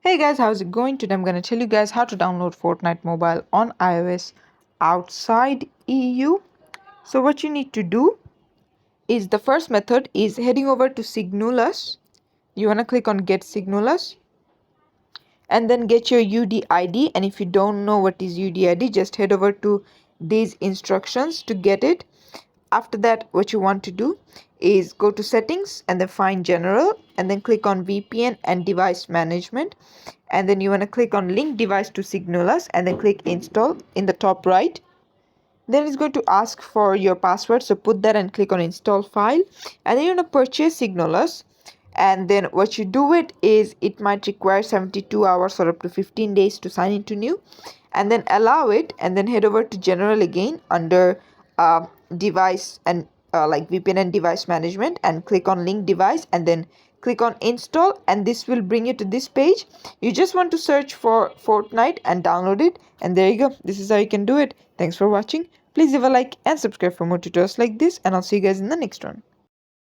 Hey guys, how's it going? Today I'm gonna tell you guys how to download Fortnite mobile on iOS outside EU. So what you need to do is the first method is heading over to Signalus. You wanna click on Get Signalus and then get your UDID. And if you don't know what is UDID, just head over to these instructions to get it. After that, what you want to do is go to settings and then find general and then click on VPN and device management, and then you want to click on link device to Signalus and then click install in the top right. Then it's going to ask for your password, so put that and click on install file, and then you want to purchase Signalus. And then what you do it is it might require 72 hours or up to 15 days to sign into new, and then allow it and then head over to general again under device and like VPN and device management, and click on link device and then click on install, and this will bring you to this page. You just want to search for Fortnite and download it, and there you go. This is how you can do it. Thanks for watching. Please leave a like and subscribe for more tutorials like this, and I'll see you guys in the next one.